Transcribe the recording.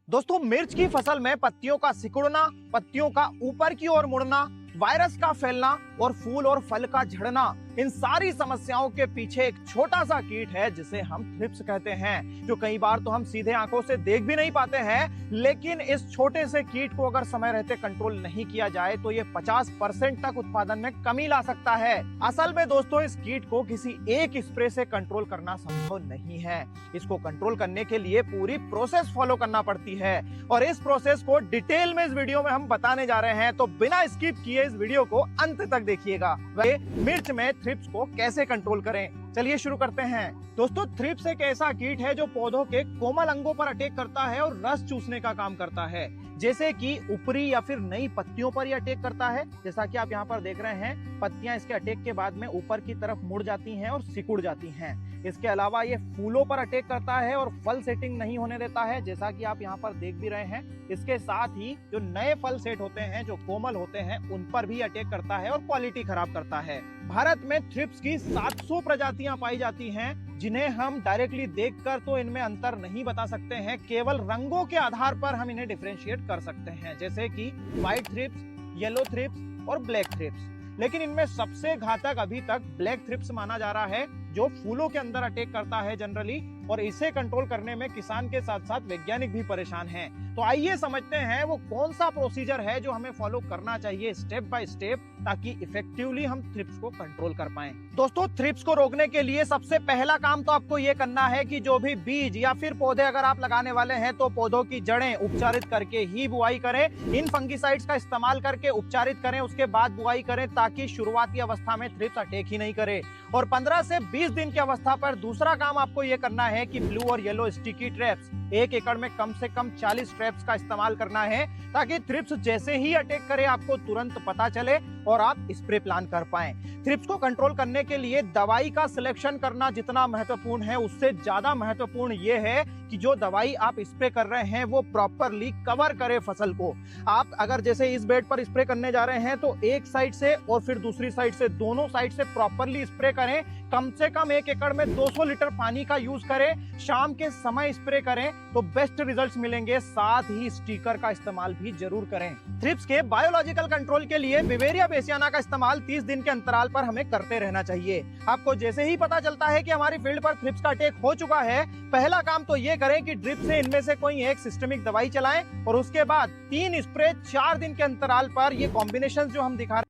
दोस्तों, मिर्च की फसल में पत्तियों का सिकुड़ना, पत्तियों का ऊपर की ओर मुड़ना, वायरस का फैलना और फूल और फल का झड़ना, इन सारी समस्याओं के पीछे एक छोटा सा कीट है जिसे हम थ्रिप्स कहते हैं, जो कई बार तो हम सीधे आंखों से देख भी नहीं पाते हैं। लेकिन इस छोटे से कीट को अगर समय रहते कंट्रोल नहीं किया जाए तो ये 50% तक उत्पादन में कमी ला सकता है। असल में दोस्तों, इस कीट को किसी एक स्प्रे से कंट्रोल करना संभव नहीं है। इसको कंट्रोल करने के लिए पूरी प्रोसेस फॉलो करना पड़ती है और इस प्रोसेस को डिटेल में इस वीडियो में हम बताने जा रहे हैं, तो बिना स्किप किए इस वीडियो को अंत तक देखिएगा। वह मिर्च में थ्रिप्स को कैसे कंट्रोल करें, चलिए शुरू करते हैं। दोस्तों, थ्रिप्स एक ऐसा कीट है जो पौधों के कोमल अंगों पर अटैक करता है और रस चूसने का काम करता है, जैसे कि ऊपरी या फिर नई पत्तियों पर यह अटैक करता है। जैसा कि आप यहाँ पर देख रहे हैं, पत्तियां इसके अटैक के बाद में ऊपर की तरफ मुड़ जाती हैं और सिकुड़ जाती हैं। इसके अलावा ये फूलों पर अटैक करता है और फल सेटिंग नहीं होने देता है, जैसा कि आप यहाँ पर देख भी रहे हैं। इसके साथ ही जो नए फल सेट होते हैं, जो कोमल होते हैं, उन पर भी अटैक करता है और क्वालिटी खराब करता है। भारत में थ्रिप्स की 700 प्रजातियां पाई जाती हैं, जिन्हें हम डायरेक्टली देखकर तो इनमें अंतर नहीं बता सकते हैं। केवल रंगों के आधार पर हम इन्हें डिफरेंशिएट कर सकते हैं, जैसे कि व्हाइट थ्रिप्स, येलो थ्रिप्स और ब्लैक थ्रिप्स। लेकिन इनमें सबसे घातक अभी तक ब्लैक थ्रिप्स माना जा रहा है, जो फूलों के अंदर अटैक करता है जनरली, और इसे कंट्रोल करने में किसान के साथ साथ वैज्ञानिक भी परेशान हैं। तो आइए समझते हैं वो कौन सा प्रोसीजर है जो हमें फॉलो करना चाहिए स्टेप बाय स्टेप, ताकि इफेक्टिवली हम थ्रिप्स को कंट्रोल कर पाएं। दोस्तों, थ्रिप्स को रोकने के लिए सबसे पहला काम तो आपको ये करना है कि जो भी बीज या फिर पौधे अगर आप लगाने वाले हैं तो पौधों की जड़ें उपचारित करके ही बुआई करें। इन फंगिसाइड्स का इस्तेमाल करके उपचारित करें, उसके बाद बुआई करें, ताकि शुरुआती अवस्था में थ्रिप्स अटैक ही नहीं करे। और 15 से 20 दिन की अवस्था पर दूसरा काम आपको ये करना है कि ब्लू और येलो स्टिकी ट्रैप्स, 1 एकड़ में कम से कम 40 ट्रैप्स का इस्तेमाल करना है, ताकि थ्रिप्स जैसे ही अटैक करे आपको तुरंत पता चले और आप स्प्रे प्लान कर पाएं। थ्रिप्स को कंट्रोल करने के लिए दवाई का सिलेक्शन करना जितना महत्वपूर्ण है, उससे ज्यादा महत्वपूर्ण यह है कि जो दवाई आप स्प्रे कर रहे हैं वो प्रॉपरली कवर करे फसल को। आप अगर जैसे इस बेड पर स्प्रे करने जा रहे हैं तो एक साइड से और फिर दूसरी साइड से, दोनों साइड से प्रॉपरली स्प्रे करें। कम से कम 1 एकड़ में 200 लीटर पानी का यूज करें। शाम के समय स्प्रे करें तो बेस्ट रिजल्ट्स मिलेंगे। साथ ही स्टिकर का इस्तेमाल भी जरूर करें। थ्रिप्स के बायोलॉजिकल कंट्रोल के लिए बिवेरिया बेसियाना का इस्तेमाल 30 दिन के अंतराल पर हमें करते रहना चाहिए। आपको जैसे ही पता चलता है कि हमारी फील्ड पर थ्रिप्स का अटैक हो चुका है, पहला काम तो ये करें कि ड्रिप से इनमें से कोई एक सिस्टमिक दवाई चलाएं और उसके बाद 3 स्प्रे 4 दिन के अंतराल पर। ये कॉम्बिनेशन जो हम दिखा